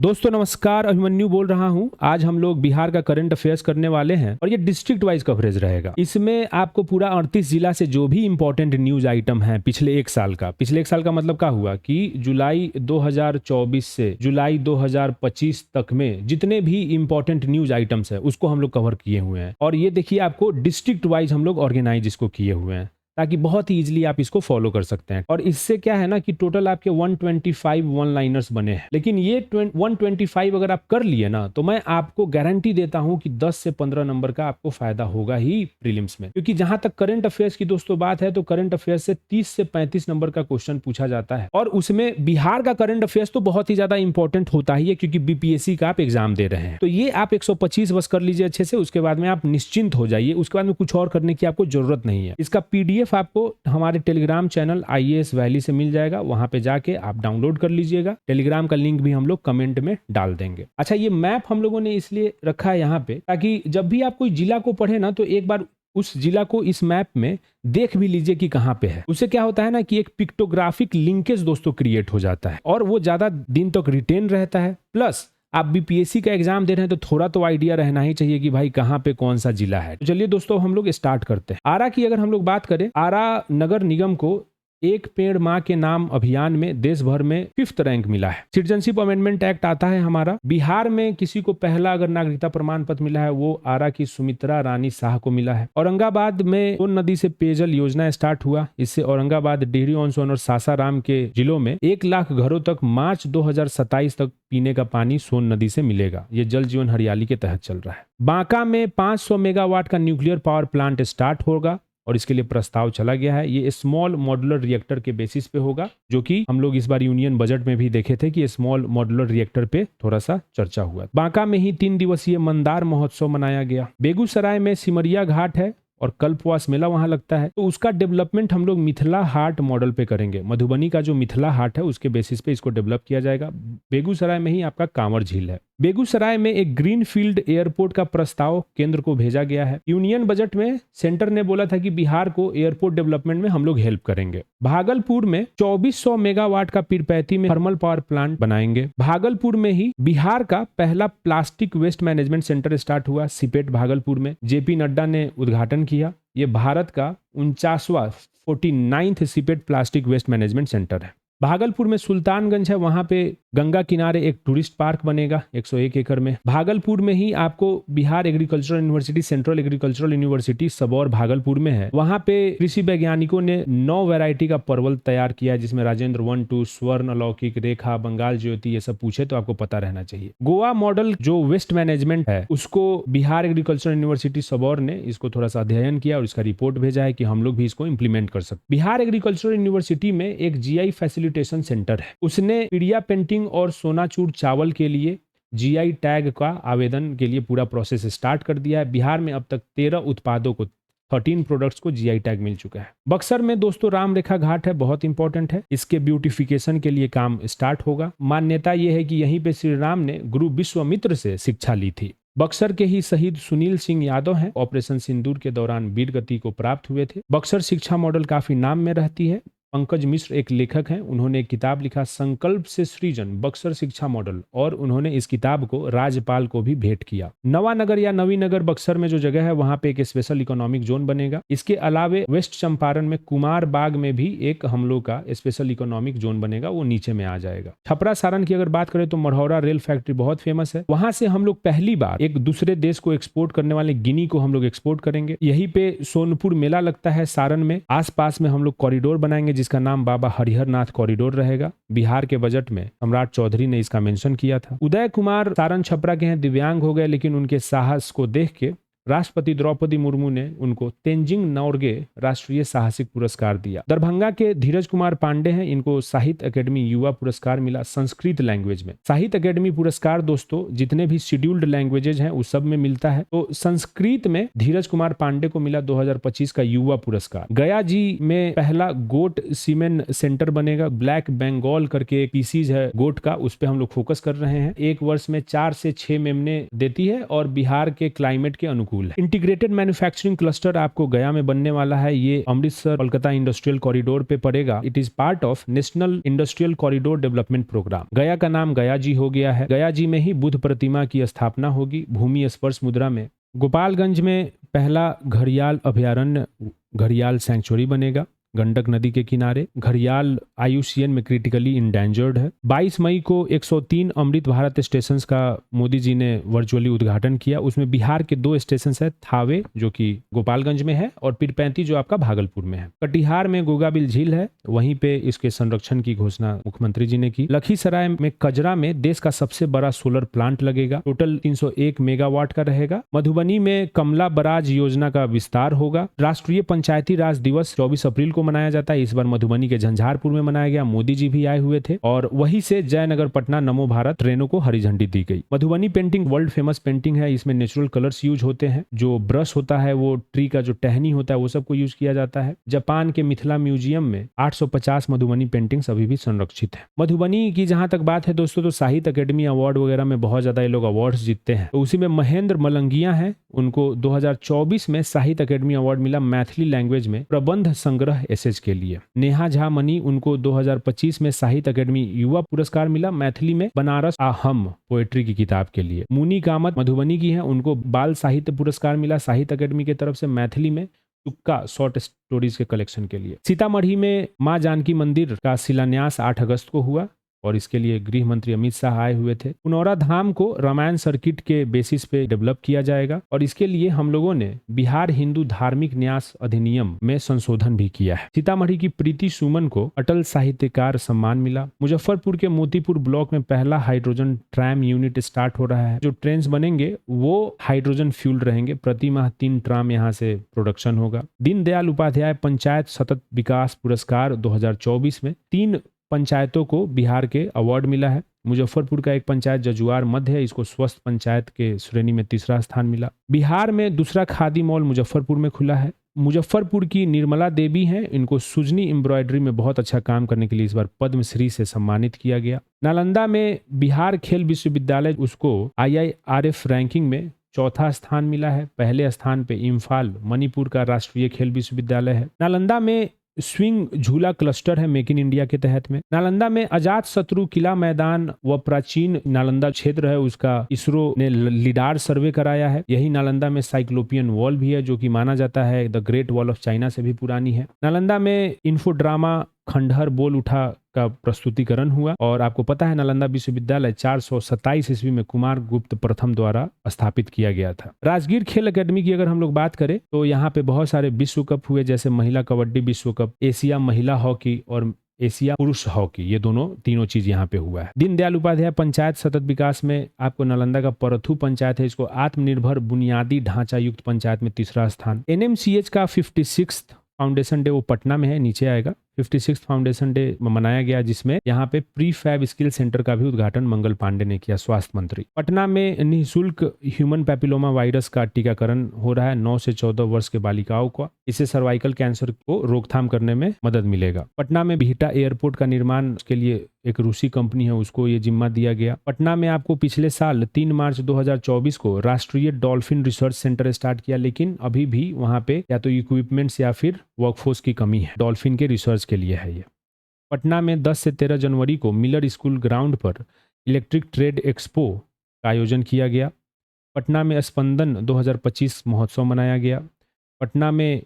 दोस्तों नमस्कार, अभिमन्यु बोल रहा हूं। आज हम लोग बिहार का करंट अफेयर्स करने वाले हैं और ये डिस्ट्रिक्ट वाइज कवरेज रहेगा। इसमें आपको पूरा 38 जिला से जो भी इंपॉर्टेंट न्यूज आइटम है पिछले एक साल का मतलब क्या हुआ कि जुलाई 2024 से जुलाई 2025 तक में जितने भी इंपॉर्टेंट न्यूज आइटम्स है उसको हम लोग कवर किए हुए हैं। और ये देखिए आपको डिस्ट्रिक्ट वाइज हम लोग ऑर्गेनाइज इसको किए हुए हैं ताकि बहुत ही इजीली आप इसको फॉलो कर सकते हैं। और इससे क्या है ना कि टोटल आपके 125 वन लाइनर्स बने हैं। लेकिन ये 125 अगर आप कर लिए ना तो मैं आपको गारंटी देता हूं कि 10 से 15 नंबर का आपको फायदा होगा ही प्रीलिम्स में। क्योंकि जहां तक करंट अफेयर्स की दोस्तों बात है तो करंट अफेयर्स से 30 से 35 नंबर का क्वेश्चन पूछा जाता है। और उसमें बिहार का करंट अफेयर्स तो बहुत ही ज्यादा इंपॉर्टेंट होता ही है क्योंकि बीपीएससी का आप एग्जाम दे रहे हैं। तो ये आप 125 बस कर लीजिए अच्छे से, उसके बाद में आप निश्चिंत हो जाइए। उसके बाद में कुछ और करने की आपको जरूरत नहीं है। इसका पीडीएफ आपको हमारे टेलीग्राम चैनल आईएएस वैली से मिल जाएगा, वहां पे जाके आप डाउनलोड कर लीजिएगा। टेलीग्राम का लिंक भी हम लोग कमेंट में डाल देंगे। अच्छा, ये मैप हम लोगों ने इसलिए रखा है यहाँ पे ताकि जब भी आप कोई जिला को पढ़े ना तो एक बार उस जिला को इस मैप में देख भी लीजिए कि कहां पे है। उससे क्या होता है ना कि एक पिक्टोग्राफिक लिंकेज दोस्तों क्रिएट हो जाता है और वो ज्यादा दिन तक रिटेन रहता है। प्लस आप बीपीएससी का एग्जाम दे रहे हैं तो थोड़ा तो आइडिया रहना ही चाहिए कि भाई कहाँ पे कौन सा जिला है। तो चलिए दोस्तों हम लोग स्टार्ट करते हैं। आरा की अगर हम लोग बात करें, आरा नगर निगम को एक पेड़ माँ के नाम अभियान में देश भर में 5th रैंक मिला है। सिटीजनशिप अमेंडमेंट एक्ट आता है हमारा। बिहार में किसी को पहला अगर नागरिकता प्रमाण पत्र मिला है वो आरा की सुमित्रा रानी शाह को मिला है। औरंगाबाद में सोन नदी से पेयजल योजना स्टार्ट हुआ। इससे औरंगाबाद, डिहरी ऑन सोन और सासाराम के जिलों में 1 लाख घरों तक मार्च 2027 तक पीने का पानी सोन नदी से मिलेगा। ये जल जीवन हरियाली के तहत चल रहा है। बांका में 500 मेगावाट का न्यूक्लियर पावर प्लांट स्टार्ट होगा और इसके लिए प्रस्ताव चला गया है। ये स्मॉल मॉड्यूलर रिएक्टर के बेसिस पे होगा, जो कि हम लोग इस बार यूनियन बजट में भी देखे थे कि स्मॉल मॉड्यूलर रिएक्टर पे थोड़ा सा चर्चा हुआ। बांका में ही 3 दिवसीय मंदार महोत्सव मनाया गया। बेगूसराय में सिमरिया घाट है और कल्पवास मेला वहां लगता है, तो उसका डेवलपमेंट हम लोग मिथिला हाट मॉडल पे करेंगे। मधुबनी का जो मिथिला हाट है उसके बेसिस पे इसको डेवलप किया जाएगा। बेगूसराय में ही आपका कांवर झील है। बेगूसराय में एक ग्रीन फील्ड एयरपोर्ट का प्रस्ताव केंद्र को भेजा गया है। यूनियन बजट में सेंटर ने बोला था कि बिहार को एयरपोर्ट डेवलपमेंट में हम लोग हेल्प करेंगे। भागलपुर में 2400 मेगावाट का पीरपैंती में थर्मल पावर प्लांट बनाएंगे। भागलपुर में ही बिहार का पहला plastic waste management centre start हुआ, सिपेट भागलपुर में। जेपी नड्डा ने उद्घाटन किया। ये भारत का 49वां 49th CIPET plastic waste management centre है। भागलपुर में सुल्तानगंज है, वहां पे गंगा किनारे एक टूरिस्ट पार्क बनेगा 101 एकड़ में। भागलपुर में ही आपको Bihar agricultural university, central agricultural university Sabour Bhagalpur में है। वहां पे कृषि वैज्ञानिकों ने 9 वैरायटी का परवल तैयार किया है, जिसमें राजेंद्र 1, 2, स्वर्ण, अलौकिक, रेखा, बंगाल ज्योति, ये सब पूछे तो आपको पता रहना चाहिए। गोवा मॉडल जो वेस्ट मैनेजमेंट है उसको बिहार एग्रीकल्चरल यूनिवर्सिटी सबौर ने इसको थोड़ा सा अध्ययन किया और इसका रिपोर्ट भेजा है कि हम लोग भी इसको इंप्लीमेंट कर सकते। बिहार एग्रीकल्चरल यूनिवर्सिटी में एक जीआई फैसिलिटेशन सेंटर है। उसने पीडिया पेंटिंग और सोनाचूर चावल के लिए जीआई टैग का आवेदन के लिए पूरा प्रोसेस स्टार्ट कर दिया है। बिहार में अब तक 13 उत्पादों को 13 प्रोडक्ट्स को जीआई टैग मिल चुका है। बक्सर में दोस्तों राम रेखा घाट है, बहुत इंपॉर्टेंट है। इसके ब्यूटिफिकेशन के लिए काम स्टार्ट होगा। मान्यता यह है कि यहीं पे श्री राम ने गुरु विश्वामित्र से शिक्षा ली थी। बक्सर के ही शहीद सुनील सिंह यादव हैं, ऑपरेशन सिंदूर के दौरान वीर गति को प्राप्त हुए थे। बक्सर शिक्षा मॉडल काफी नाम में रहती है। पंकज मिश्र एक लेखक हैं, उन्होंने एक किताब लिखा संकल्प से सृजन बक्सर शिक्षा मॉडल, और उन्होंने इस किताब को राज्यपाल को भी भेंट किया। नवानगर या नवीनगर बक्सर में जो जगह है वहां पे एक स्पेशल इकोनॉमिक जोन बनेगा। इसके अलावे वेस्ट चंपारण में कुमार बाग में भी एक हम लोग का स्पेशल इकोनॉमिक जोन बनेगा, वो नीचे में आ जाएगा। छपरा सारण की अगर बात करें तो मढ़ौरा रेल फैक्ट्री बहुत फेमस है। वहां से हम लोग पहली बार एक दूसरे देश को एक्सपोर्ट करने वाले गिनी को हम लोग एक्सपोर्ट करेंगे। यहीं पे सोनपुर मेला लगता है सारण में। आसपास में हम लोग कॉरिडोर बनाएंगे जिसका नाम बाबा हरिहर नाथ कॉरिडोर रहेगा। बिहार के बजट में सम्राट चौधरी ने इसका मेंशन किया था। उदय कुमार सारण छपरा के हैं, दिव्यांग हो गए, लेकिन उनके साहस को देख के राष्ट्रपति द्रौपदी मुर्मू ने उनको तेंजिंग नोर्गे राष्ट्रीय साहसिक पुरस्कार दिया। दरभंगा के धीरज कुमार पांडे हैं, इनको साहित्य अकेडमी युवा पुरस्कार मिला संस्कृत लैंग्वेज में। साहित्य अकेडमी पुरस्कार दोस्तों जितने भी शेड्यूल्ड लैंग्वेजेज हैं उस सब में मिलता है, तो संस्कृत में धीरज कुमार पांडे को मिला 2025 का युवा पुरस्कार। गया जी में पहला गोट सीमेन सेंटर बनेगा। ब्लैक बंगाल करके एक पीसीज है गोट का, उस पर हम लोग फोकस कर रहे हैं। 1 वर्ष में 4 से 6 मेमने देती है और बिहार के क्लाइमेट के अनुकूल अनुकूल है। इंटीग्रेटेड मैन्युफैक्चरिंग क्लस्टर आपको गया में बनने वाला है। ये अमृतसर कोलकाता इंडस्ट्रियल कॉरिडोर पे पड़ेगा। It is part of national industrial corridor development programme. Gaya का नाम गया जी हो गया है। गया जी में ही बुद्ध प्रतिमा की स्थापना होगी भूमि स्पर्श मुद्रा में। गोपालगंज में पहला घड़ियाल अभयारण्य घड़ियाल सैंक्चुरी बनेगा गंडक नदी के किनारे। घड़ियाल IUCN में क्रिटिकली इंडेंजर्ड है। 22 मई को 103 अमृत भारत स्टेशन का मोदी जी ने वर्चुअली उद्घाटन किया। उसमें बिहार के 2 स्टेशन है, थावे जो कि गोपालगंज में है और पीरपैंती जो आपका भागलपुर में है। कटिहार में गोगाबिल झील है, वहीं पे इसके संरक्षण की घोषणा मुख्यमंत्री जी ने की। लखीसराय में कजरा में देश का सबसे बड़ा सोलर प्लांट लगेगा, टोटल 301 मेगावाट का रहेगा। मधुबनी में कमला बराज योजना का विस्तार होगा। राष्ट्रीय पंचायती राज दिवस 24 अप्रैल को मनाया जाता है। इस बार मधुबनी के झंझारपुर में मनाया गया। मोदी जी भी आए हुए थे और वहीं से जयनगर पटना नमो भारत ट्रेनों को हरी झंडी दी गई। Madhubani painting world famous painting है। इसमें नेचुरल कलर्स यूज होते हैं। जो ब्रश होता है वो ट्री का जो टहनी होता है वो सबको यूज किया जाता है। जापान के मिथिला म्यूजियम में 850 मधुबनी पेंटिंग्स अभी भी संरक्षित है। मधुबनी की जहां तक बात है दोस्तों, तो साहित्य अकेडमी अवार्ड वगैरह में बहुत ज्यादा ये लोग अवार्ड्स जीतते हैं। तो उसी में महेंद्र मलंगिया हैं, उनको 2024 में साहित्य अकेडमी अवार्ड मिला मैथिली लैंग्वेज में प्रबंध संग्रह एसेज के लिए। नेहा झा मनी, उनको 2025 में साहित्य अकेडमी युवा पुरस्कार मिला मैथिली में बनारस आहम पोएट्री की किताब के लिए। मुनी कामत मधुबनी की हैं, उनको बाल साहित्य पुरस्कार मिला साहित्य अकेडमी की तरफ से मैथिली में चुक्का शॉर्ट स्टोरीज के कलेक्शन के लिए। सीतामढ़ी में मां जानकी मंदिर का शिलान्यास 8 अगस्त को हुआ और इसके लिए गृह मंत्री अमित शाह आए हुए थे। पुनौरा धाम को रामायण सर्किट के बेसिस पे डेवलप किया जाएगा और इसके लिए हम लोगों ने बिहार हिंदू धार्मिक न्यास अधिनियम में संशोधन भी किया है। सीतामढ़ी की प्रीति सुमन को अटल साहित्यकार सम्मान मिला। मुजफ्फरपुर के मोतीपुर ब्लॉक में पहला हाइड्रोजन ट्राम यूनिट स्टार्ट हो रहा है। जो ट्रेन बनेंगे वो हाइड्रोजन फ्यूल रहेंगे। प्रति माह 3 ट्राम यहाँ से प्रोडक्शन होगा। दीनदयाल उपाध्याय पंचायत सतत विकास पुरस्कार 2024 में 3 पंचायतों को बिहार के अवार्ड मिला है। मुजफ्फरपुर का एक पंचायत जजुआर मध्य है, इसको स्वस्थ पंचायत के श्रेणी में 3रा स्थान मिला। बिहार में दूसरा खादी मॉल मुजफ्फरपुर में खुला है। मुजफ्फरपुर की निर्मला देवी हैं, इनको सुजनी एम्ब्रॉयडरी में बहुत अच्छा काम करने के लिए इस बार पद्मश्री से सम्मानित किया गया। नालंदा में बिहार खेल विश्वविद्यालय, उसको IIRF रैंकिंग में 4था स्थान मिला है। पहले स्थान पे इम्फाल मणिपुर का राष्ट्रीय खेल विश्वविद्यालय है। नालंदा में स्विंग झूला क्लस्टर है मेक इन इंडिया के तहत में। नालंदा में अजात शत्रु किला मैदान व प्राचीन नालंदा क्षेत्र है, उसका इसरो ने लिडार सर्वे कराया है। यही नालंदा में साइक्लोपियन वॉल भी है जो कि माना जाता है the great wall of China से भी पुरानी है। नालंदा में इंफोड्रामा खंडहर बोल उठा का प्रस्तुतिकरण हुआ और आपको पता है नालंदा विश्वविद्यालय 427 ईस्वी में कुमार गुप्त प्रथम द्वारा स्थापित किया गया था। राजगीर खेल एकेडमी की अगर हम लोग बात करें तो यहाँ पे बहुत सारे विश्व कप हुए, जैसे महिला कबड्डी विश्व कप, एशिया महिला हॉकी और एशिया पुरुष हॉकी, ये तीनों चीज यहाँ पे हुआ है। दीनदयाल उपाध्याय पंचायत सतत विकास में आपको नालंदा का परथू पंचायत है, इसको आत्मनिर्भर बुनियादी ढांचा युक्त पंचायत में 3रा स्थान। NMCH का 56th फाउंडेशन डे वो पटना में है, नीचे आएगा। 56th फाउंडेशन डे मनाया गया जिसमें यहाँ पे प्री फैब स्किल सेंटर का भी उद्घाटन मंगल पांडे ने किया, स्वास्थ्य मंत्री। पटना में निःशुल्क ह्यूमन पैपिलोमा वायरस का टीकाकरण हो रहा है 9 से 14 वर्ष के बालिकाओं का। इससे सर्वाइकल कैंसर को रोकथाम करने में मदद मिलेगा। पटना में बिहटा एयरपोर्ट का निर्माण के लिए एक रूसी कंपनी है, उसको ये जिम्मा दिया गया। पटना में आपको पिछले साल 3 मार्च 2024 को राष्ट्रीय डॉल्फिन रिसर्च सेंटर स्टार्ट किया, लेकिन अभी भी वहां पे या तो इक्विपमेंट्स या फिर वर्कफोर्स की कमी है। डॉल्फिन के रिसर्च के लिए है ये। पटना में 10 से 13 जनवरी को मिलर स्कूल ग्राउंड पर इलेक्ट्रिक ट्रेड एक्सपो का आयोजन किया गया। पटना में स्पंदन 2025 महोत्सव मनाया गया। पटना में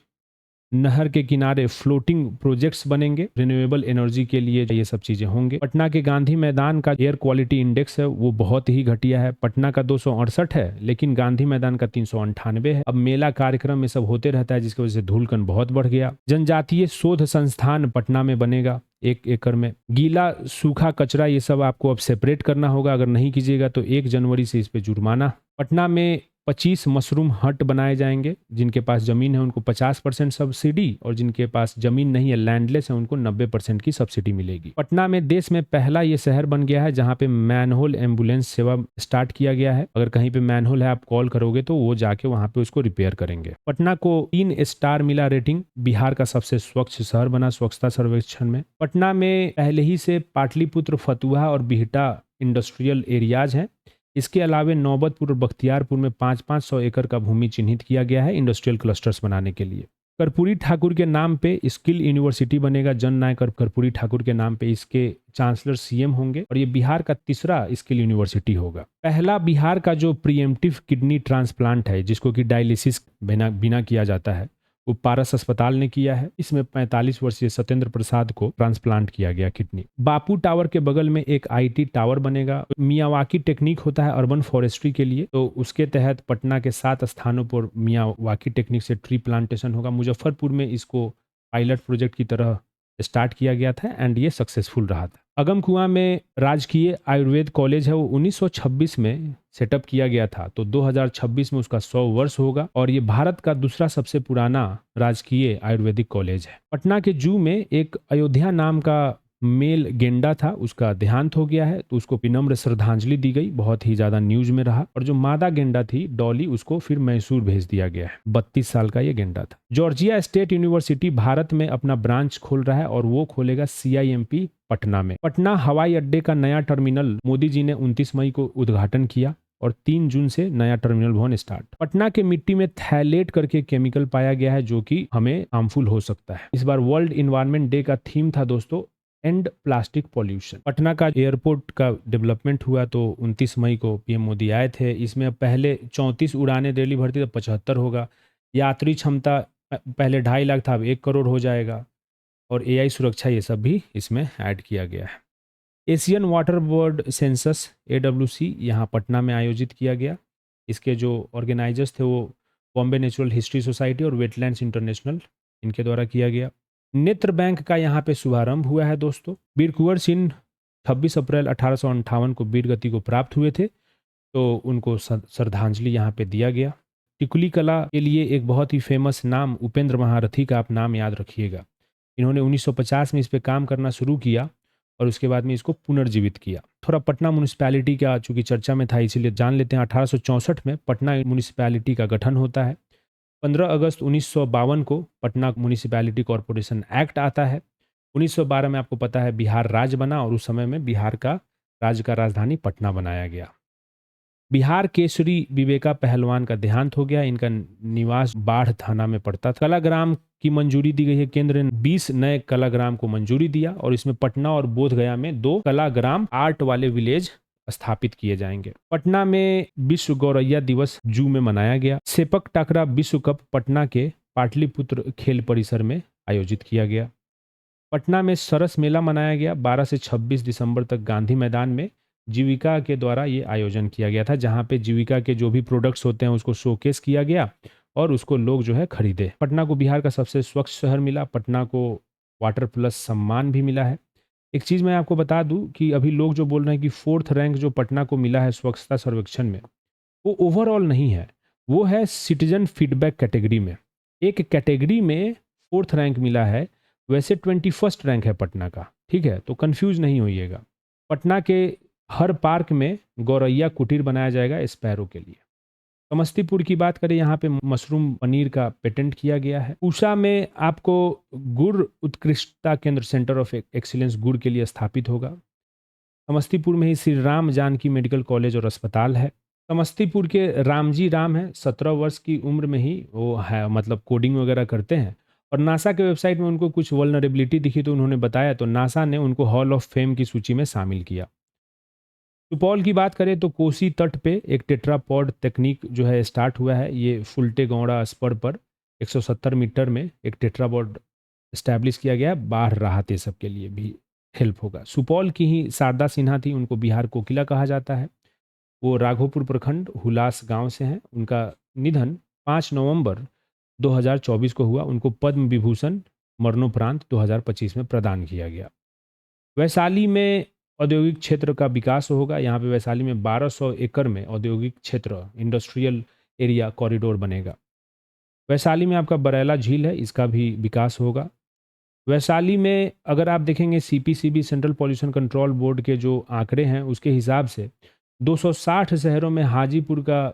नहर के किनारे फ्लोटिंग प्रोजेक्ट्स बनेंगे, रिन्यूएबल एनर्जी के लिए ये सब चीजें होंगे। पटना के गांधी मैदान का एयर क्वालिटी इंडेक्स है वो बहुत ही घटिया है। पटना का 268 है लेकिन गांधी मैदान का 398 है। अब मेला कार्यक्रम में सब होते रहता है जिसकी वजह से धूलकण बहुत बढ़ गया। जनजातीय शोध संस्थान पटना में बनेगा 1 एकड़ में। गीला सूखा कचरा ये सब आपको अब सेपरेट करना होगा, अगर नहीं कीजिएगा तो 1 जनवरी से इस पे जुर्माना। पटना में 25 मशरूम हट बनाए जाएंगे। जिनके पास जमीन है उनको 50% सब्सिडी और जिनके पास जमीन नहीं है, लैंडलेस है, उनको 90% की सब्सिडी मिलेगी। पटना में देश में पहला ये शहर बन गया है जहां पे मैनहोल एम्बुलेंस सेवा स्टार्ट किया गया है। अगर कहीं पे मैनहोल है आप कॉल करोगे तो वो जाके वहां पे उसको रिपेयर करेंगे। पटना को 3 स्टार मिला रेटिंग, बिहार का सबसे स्वच्छ शहर बना स्वच्छता सर्वेक्षण में। पटना में पहले ही से पाटलिपुत्र, फतुहा और बिहटा इंडस्ट्रियल एरियाज हैं। इसके अलावे नौबतपुर और बख्तियारपुर में 5-500 एकड़ का भूमि चिन्हित किया गया है इंडस्ट्रियल क्लस्टर्स बनाने के लिए। कर्पूरी ठाकुर के नाम पे स्किल यूनिवर्सिटी बनेगा। जननायक कर्पूरी ठाकुर के नाम पे इसके चांसलर सीएम होंगे और ये बिहार का तीसरा स्किल यूनिवर्सिटी होगा। पहला बिहार का जो प्रीएम्प्टिव किडनी ट्रांसप्लांट है, जिसको कि डायलिसिस बिना किया जाता है, वो पारस अस्पताल ने किया है। इसमें 45 वर्षीय सत्येंद्र प्रसाद को ट्रांसप्लांट किया गया किडनी। बापू टावर के बगल में एक आईटी टावर बनेगा। मियावाकी टेक्निक होता है अर्बन फॉरेस्ट्री के लिए, तो उसके तहत पटना के 7 स्थानों पर मियावाकी टेक्निक से ट्री प्लांटेशन होगा। मुजफ्फरपुर में इसको पायलट प्रोजेक्ट की तरह स्टार्ट किया गया था एंड ये सक्सेसफुल रहा था। अगमकुआं में राजकीय आयुर्वेद कॉलेज है, वो 1926 में सेटअप किया गया था, तो 2026 में उसका 100 वर्ष होगा और ये भारत का दूसरा सबसे पुराना राजकीय आयुर्वेदिक कॉलेज है। पटना के जू में एक अयोध्या नाम का मेल गेंडा था, उसका देहांत हो गया है, तो उसको विनम्र श्रद्धांजलि दी गई, बहुत ही ज्यादा न्यूज में रहा। और जो मादा गेंडा थी डॉली, उसको फिर मैसूर भेज दिया गया है। 32 साल का ये गेंडा था। जॉर्जिया स्टेट यूनिवर्सिटी भारत में अपना ब्रांच खोल रहा है और वो खोलेगा CIMP पटना में। पटना हवाई अड्डे का नया टर्मिनल मोदी जी ने 29 मई को उद्घाटन किया और 3 जून से नया टर्मिनल भवन स्टार्ट। पटना के मिट्टी में थैलेट करके केमिकल पाया गया है जो कि हमें हार्मफुल हो सकता है। इस बार वर्ल्ड इन्वायरमेंट डे का थीम था दोस्तों एंड प्लास्टिक पॉल्यूशन। पटना का एयरपोर्ट का डेवलपमेंट हुआ तो 29 मई को PM मोदी आए थे। इसमें पहले 34 उड़ानें डेली भरती, तो 75 होगा। यात्री क्षमता पहले 2.5 लाख था, अब 1 करोड़ हो जाएगा। और AI सुरक्षा, ये सब भी इसमें ऐड किया गया है। Asian water board census AWC यहाँ पटना में आयोजित किया गया। इसके जो ऑर्गेनाइजर्स थे वो बॉम्बे नेचुरल हिस्ट्री सोसाइटी और वेटलैंड्स इंटरनेशनल, इनके द्वारा किया गया। नेत्र बैंक का यहाँ पे शुभारंभ हुआ है दोस्तों। वीर कुंवर सिंह 26 अप्रैल 1858 को वीर गति को प्राप्त हुए थे, तो उनको श्रद्धांजलि यहाँ पे दिया गया। टिकुली कला के लिए एक बहुत ही फेमस नाम उपेंद्र महारथी का आप नाम याद रखिएगा। इन्होंने 1950 में इस पे काम करना शुरू किया और उसके बाद में इसको पुनर्जीवित किया। थोड़ा पटना म्यूनिसिपैलिटी का चूंकि चर्चा में था, इसीलिए जान लेते हैं। 1864 में पटना म्यूनिसिपैलिटी का गठन होता है। 15 अगस्त 1952 को पटना म्यूनिसिपैलिटी कॉरपोरेशन एक्ट आता है। 1912 में आपको पता है बिहार राज्य बना और उस समय में बिहार का राज्य का राजधानी पटना बनाया गया। बिहार केसरी विवेका पहलवान का देहांत हो गया। इनका निवास बाढ़ थाना में पड़ता था। कलाग्राम की मंजूरी दी गई है। केंद्र ने 20 नए कलाग्राम को मंजूरी दिया और इसमें पटना और बोधगया में 2 कलाग्राम आर्ट वाले विलेज स्थापित किए जाएंगे। पटना में विश्व गौरैया दिवस जू में मनाया गया। सेपक टाकरा विश्व कप पटना के पाटलिपुत्र खेल परिसर में आयोजित किया गया। पटना में सरस मेला मनाया गया। 12 से 26 दिसंबर तक गांधी मैदान में जीविका के द्वारा ये आयोजन किया गया था, जहां पे जीविका के जो भी प्रोडक्ट्स होते हैं उसको शोकेस किया गया और उसको लोग जो है खरीदे। पटना को बिहार का सबसे स्वच्छ शहर मिला। पटना को वाटर प्लस सम्मान भी मिला है। एक चीज़ मैं आपको बता दूं कि अभी लोग जो बोल रहे हैं कि 4th रैंक जो पटना को मिला है स्वच्छता सर्वेक्षण में, वो ओवरऑल नहीं है, वो है सिटीजन फीडबैक कैटेगरी में। एक कैटेगरी में 4th रैंक मिला है, वैसे 21st रैंक है पटना का, ठीक है, तो कंफ्यूज नहीं होइएगा। पटना के हर पार्क में गौरैया कुटीर बनाया जाएगा स्पैरो के लिए। समस्तीपुर की बात करें, यहाँ पे मशरूम पनीर का पेटेंट किया गया है। उषा में आपको गुड़ उत्कृष्टता केंद्र सेंटर ऑफ एक्सीलेंस गुड़ के लिए स्थापित होगा। समस्तीपुर में ही श्री राम जानकी मेडिकल कॉलेज और अस्पताल है। समस्तीपुर के रामजी राम है, 17 वर्ष की उम्र में ही वो है, मतलब कोडिंग वगैरह करते हैं और नासा के वेबसाइट में उनको कुछ वल्नरेबिलिटी दिखी तो उन्होंने बताया, तो नासा ने उनको हॉल ऑफ फेम की सूची में शामिल किया। सुपौल की बात करें तो कोसी तट पे एक टेट्रापॉड तकनीक जो है स्टार्ट हुआ है। ये फुलटे गौड़ा स्पर पर 170 मीटर में एक टेट्रापॉड स्टैब्लिश किया गया है। बाढ़ राहत ये सब के लिए भी हेल्प होगा। सुपौल की ही शारदा सिन्हा थी, उनको बिहार कोकिला कहा जाता है। वो राघोपुर प्रखंड हुलास गांव से हैं। उनका निधन 5 नवंबर 2024 को हुआ। उनको पद्म विभूषण मरणोपरांत 2025 में प्रदान किया गया। वैशाली में औद्योगिक क्षेत्र का विकास होगा। यहाँ पे वैशाली में 1200 एकड़ में औद्योगिक क्षेत्र इंडस्ट्रियल एरिया कॉरिडोर बनेगा। वैशाली में आपका बरैला झील है, इसका भी विकास होगा। वैशाली में अगर आप देखेंगे CPCB central pollution control board के जो आंकड़े हैं उसके हिसाब से 260 शहरों में हाजीपुर का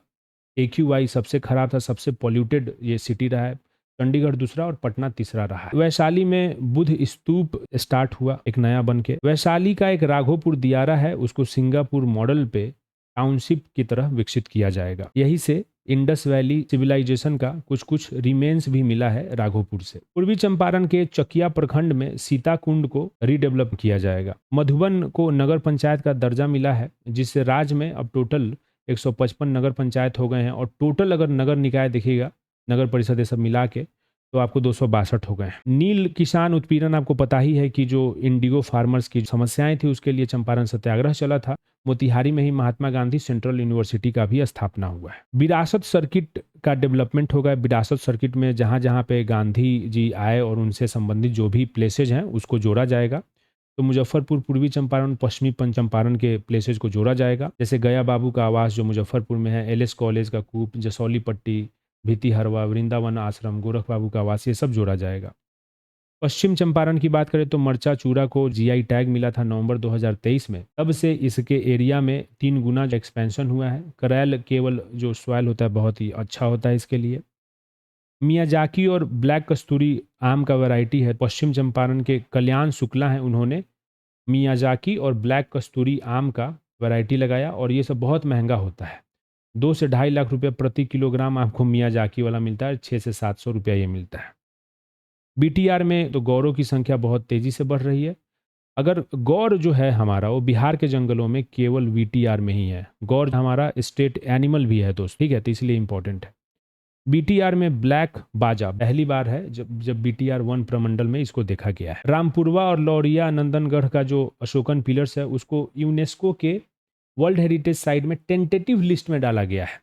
AQI सबसे खराब था, सबसे पॉल्यूटेड ये सिटी रहा है। चंडीगढ़ दूसरा और पटना तीसरा रहा है। वैशाली में बुद्ध स्तूप स्टार्ट हुआ एक नया बन के। वैशाली का एक राघोपुर दियारा है, उसको सिंगापुर मॉडल पे टाउनशिप की तरह विकसित किया जाएगा। यही से इंडस वैली सिविलाइजेशन का कुछ कुछ रिमेन्स भी मिला है राघोपुर से। पूर्वी चंपारण के चकिया प्रखंड में सीताकुंड को रीडेवलप किया जाएगा। मधुबन को नगर पंचायत का दर्जा मिला है, जिससे राज्य में अब टोटल 155 नगर पंचायत हो गए हैं, और टोटल अगर नगर निकाय देखिएगा, नगर परिषद ये सब मिला के, तो आपको 262 हो गए हैं। नील किसान उत्पीड़न आपको पता ही है कि जो इंडिगो फार्मर्स की समस्याएं थी, उसके लिए चंपारण सत्याग्रह चला था। मोतिहारी में ही महात्मा गांधी सेंट्रल यूनिवर्सिटी का भी स्थापना हुआ है। विरासत सर्किट का डेवलपमेंट होगा। विरासत सर्किट में जहां जहां पे गांधी जी आए और उनसे संबंधित जो भी प्लेसेज हैं उसको जोड़ा जाएगा। तो मुजफ्फरपुर, पूर्वी चंपारण, पश्चिमी चंपारण के प्लेसेज को जोड़ा जाएगा। जैसे गया बाबू का आवास जो मुजफ्फरपुर में है, एलएस कॉलेज का कूप, जसौली पट्टी, भितिहरवा, वृंदावन आश्रम, गोरख बाबू का आवास, ये सब जोड़ा जाएगा। पश्चिम चंपारण की बात करें तो मरचा चूड़ा को जीआई टैग मिला था नवंबर 2023 में। तब से इसके एरिया में 3 गुना एक्सपेंशन हुआ है। करैल केवल जो सॉइल होता है बहुत ही अच्छा होता है इसके लिए। मियाजाकी और ब्लैक कस्तूरी आम का वैरायटी है। पश्चिम चंपारण के कल्याण शुक्ला हैं, उन्होंने मियाजाकी और ब्लैक कस्तूरी आम का वैरायटी लगाया, और ये सब बहुत महंगा होता है। 2 से 2.5 लाख रुपये प्रति किलोग्राम आपको मियाजाकी वाला मिलता है, 6 से 700 रुपया ये मिलता है। बीटीआर में तो गौरों की संख्या बहुत तेजी से बढ़ रही है। अगर गौर जो है हमारा, वो बिहार के जंगलों में केवल बीटीआर में ही है। गौर हमारा स्टेट एनिमल भी है दोस्त, ठीक है, तो इसलिए इंपॉर्टेंट है। बीटीआर में ब्लैक बाजा पहली बार है जब बीटीआर 1 प्रमंडल में इसको देखा गया है। रामपुरवा और लौरिया नंदनगढ़ का जो अशोकन पिलर्स है, उसको यूनेस्को के वर्ल्ड हेरिटेज साइट में टेंटेटिव लिस्ट में डाला गया है।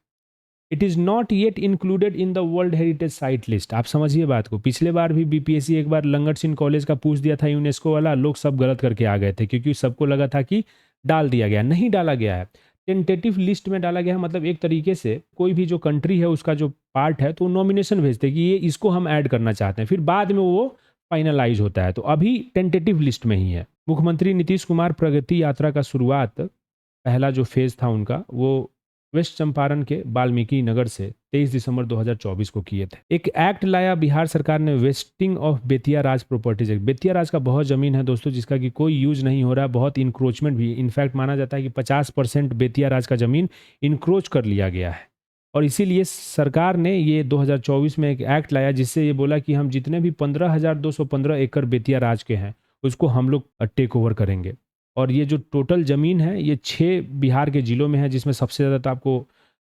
It is not yet included in the world heritage site list. आप समझिए बात को। पिछले बार भी बीपीएससी एक बार लंगट सिंह कॉलेज का पूछ दिया था यूनेस्को वाला, लोग सब गलत करके आ गए थे, क्योंकि सबको लगा था कि डाल दिया गया। नहीं डाला गया है, टेंटेटिव लिस्ट में डाला गया है। मतलब एक तरीके से कोई भी जो कंट्री है उसका जो पार्ट है, तो नॉमिनेशन भेजते हैं कि ये इसको हम ऐड करना चाहते हैं, फिर बाद में वो फाइनलाइज होता है। तो अभी टेंटेटिव लिस्ट में ही है। मुख्यमंत्री नीतीश कुमार प्रगति यात्रा का शुरुआत, पहला जो फेज था उनका, वो वेस्ट चंपारण के वाल्मीकि नगर से 23 दिसंबर 2024 को किए थे। एक एक्ट लाया बिहार सरकार ने, vesting of Bettiah Raj properties act. Bettiah Raj का बहुत जमीन है दोस्तों जिसका कि कोई यूज नहीं हो रहा, बहुत इंक्रोचमेंट भी। इनफैक्ट माना जाता है कि 50% बेतिया राज का जमीन इंक्रोच कर लिया गया है, और इसीलिए सरकार ने ये 2024 में एक एक्ट लाया जिससे ये बोला कि हम जितने भी 15,215 एकड़ बेतिया राज के हैं उसको हम लोग टेक ओवर करेंगे। और ये जो टोटल ज़मीन है ये 6 बिहार के ज़िलों में है, जिसमें सबसे ज़्यादा तो आपको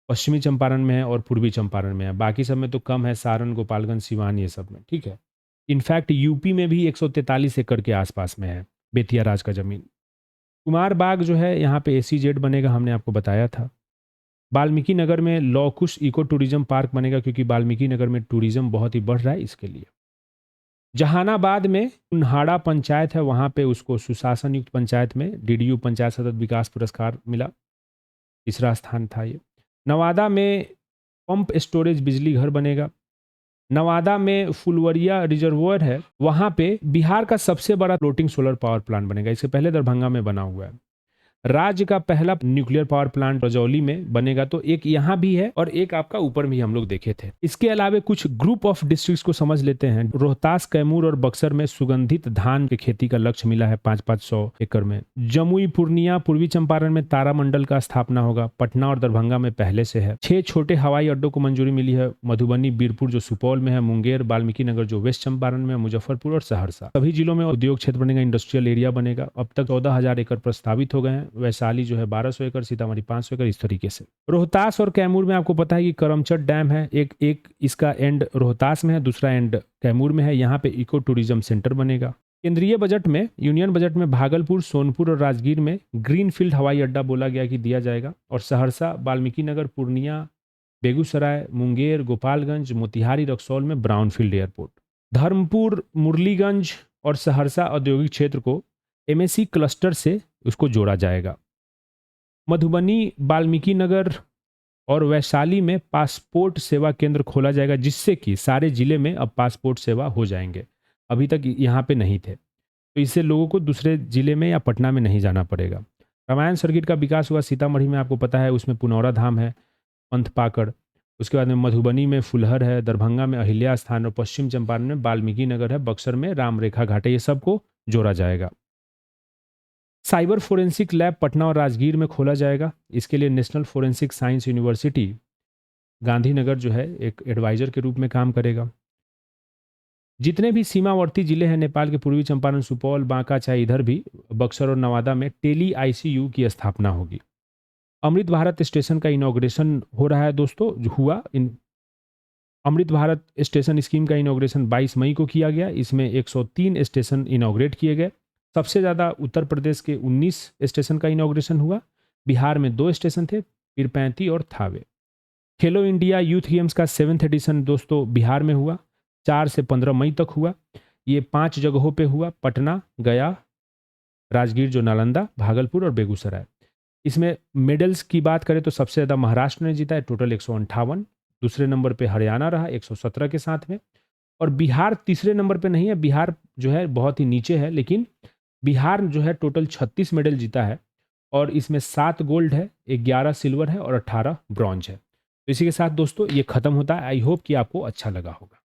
पश्चिमी चंपारण में है और पूर्वी चंपारण में है। बाकी सब में तो कम है, सारण, गोपालगंज, सिवान, ये सब में, ठीक है। इनफैक्ट यूपी में भी 143 एकड़ के आसपास में है बेतिया राज का ज़मीन। कुमार बाग जो है यहाँ पे एसीजेड बनेगा, हमने आपको बताया था। वाल्मीकि नगर में लौकुश इको टूरिज्म पार्क बनेगा, क्योंकि वाल्मीकि नगर में टूरिज्म बहुत ही बढ़ रहा है, इसके लिए। जहानाबाद में उन्हाड़ा पंचायत है, वहाँ पे उसको सुशासन युक्त पंचायत में डीडीयू पंचायत सतत विकास पुरस्कार मिला, तीसरा स्थान था ये। नवादा में पंप स्टोरेज बिजली घर बनेगा। नवादा में फुलवरिया रिजर्वोयर है, वहाँ पे बिहार का सबसे बड़ा फ्लोटिंग सोलर पावर प्लांट बनेगा। इससे पहले दरभंगा में बना हुआ है। राज्य का पहला न्यूक्लियर पावर प्लांट रजौली में बनेगा, तो एक यहाँ भी है और एक आपका ऊपर भी हम लोग देखे थे। इसके अलावा कुछ ग्रुप ऑफ डिस्ट्रिक्ट्स को समझ लेते हैं। रोहतास, कैमूर और बक्सर में सुगंधित धान की खेती का लक्ष्य मिला है 500 एकड़ में। जमुई, पूर्णिया, पूर्वी चंपारण में तारामंडल का स्थापना होगा। पटना और दरभंगा में पहले से है। 6 छोटे हवाई अड्डों को मंजूरी मिली है। मधुबनी, बीरपुर जो सुपौल में है, मुंगेर, वाल्मीकि नगर जो वेस्ट चंपारण में, मुजफ्फरपुर और सहरसा। सभी जिलों में उद्योग क्षेत्र बनेगा, इंडस्ट्रियल एरिया बनेगा। अब तक 14,000 एकड़ प्रस्तावित हो गए हैं। वैशाली जो है 1200 एकड़, सीतामढ़ी 500 एकड़, इस तरीके से। रोहतास और कैमूर में आपको पता है कि करमचट डैम है, एक इसका एंड रोहतास में है, दूसरा एंड कैमूर में है। यहाँ पे इको टूरिज्म सेंटर बनेगा। केंद्रीय बजट में, यूनियन बजट में भागलपुर, सोनपुर और राजगीर में ग्रीनफील्ड हवाई अड्डा बोला गया कि दिया जाएगा, और सहरसा, वाल्मीकि नगर, पूर्णिया, बेगूसराय, मुंगेर, गोपालगंज, मोतिहारी, रक्सौल में ब्राउनफील्ड एयरपोर्ट। धर्मपुर, मुरलीगंज और सहरसा औद्योगिक क्षेत्र को एमएससी क्लस्टर से उसको जोड़ा जाएगा। मधुबनी, वाल्मीकि नगर और वैशाली में पासपोर्ट सेवा केंद्र खोला जाएगा, जिससे कि सारे जिले में अब पासपोर्ट सेवा हो जाएंगे। अभी तक यहाँ पे नहीं थे, तो इससे लोगों को दूसरे जिले में या पटना में नहीं जाना पड़ेगा। रामायण सर्किट का विकास हुआ सीतामढ़ी में, आपको पता है, उसमें पुनौरा धाम है, पंथ पाकड़। उसके बाद में मधुबनी में फुलहर है, दरभंगा में अहिल्या स्थान और पश्चिम चंपारण में वाल्मीकि नगर है, बक्सर में राम रेखा घाट है। ये सबको जोड़ा जाएगा। साइबर फोरेंसिक लैब पटना और राजगीर में खोला जाएगा। इसके लिए national forensic science university Gandhinagar जो है एक एडवाइजर के रूप में काम करेगा। जितने भी सीमावर्ती जिले हैं नेपाल के, पूर्वी चंपारण, सुपौल, बांका, चाहे इधर भी बक्सर और नवादा में टेली आईसीयू की स्थापना होगी। अमृत भारत स्टेशन का इनॉग्रेशन हो रहा है दोस्तों, जो हुआ अमृत भारत स्टेशन स्कीम का इनॉग्रेशन 22 मई को किया गया। इसमें 103 स्टेशन इनॉग्रेट किए गए। सबसे ज़्यादा उत्तर प्रदेश के 19 स्टेशन का इनॉग्रेशन हुआ। बिहार में 2 स्टेशन थे, पीरपैंती और थावे। खेलो इंडिया यूथ गेम्स का 7th एडिशन दोस्तों बिहार में हुआ, 4 से 15 मई तक हुआ। ये 5 जगहों पे हुआ, पटना, गया, राजगीर जो नालंदा, भागलपुर और बेगूसराय। इसमें मेडल्स की बात करें तो सबसे ज़्यादा महाराष्ट्र ने जीता है, टोटल 158। दूसरे नंबर पे हरियाणा रहा 117 के साथ में। और बिहार तीसरे नंबर पे नहीं है, बिहार जो है बहुत ही नीचे है, लेकिन बिहार जो है टोटल 36 मेडल जीता है और इसमें 7 गोल्ड है, 11 सिल्वर है और 18 ब्रॉन्ज है। तो इसी के साथ दोस्तों ये खत्म होता है। आई होप कि आपको अच्छा लगा होगा।